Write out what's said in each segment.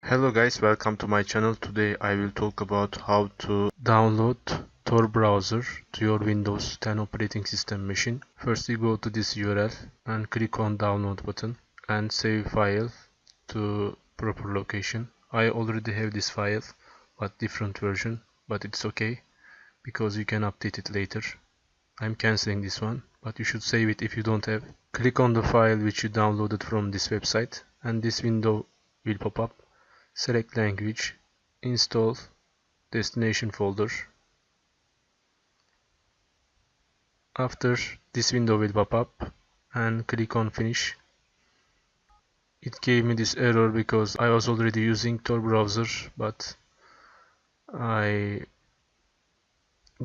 Hello guys, welcome to my channel. Today I will talk about how to download Tor browser to your Windows 10 operating system machine. First you go to this URL and click on download button and save file to proper location. I already have this file but different version, but it's okay because you can update it later. I'm cancelling this one, but you should save it if you don't have. Click on the file which you downloaded from this website and this window will pop up. Select language, install destination folder. After this window will pop up and click on finish. It gave me this error because I was already using Tor browser but I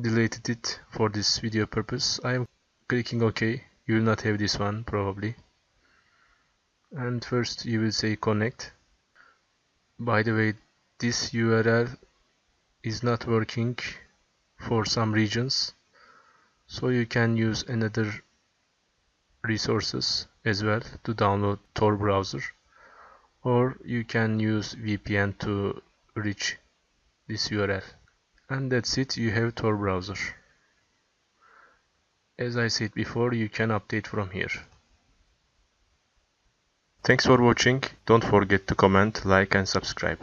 deleted it for this video purpose. I am clicking OK. You will not have this one probably. And first you will say connect. By the way, this URL is not working for some regions, so you can use another resources as well to download Tor browser, or you can use VPN to reach this URL. And that's it, you have Tor browser. As I said before, you can update from here. Thanks for watching. Don't forget to comment, like and subscribe.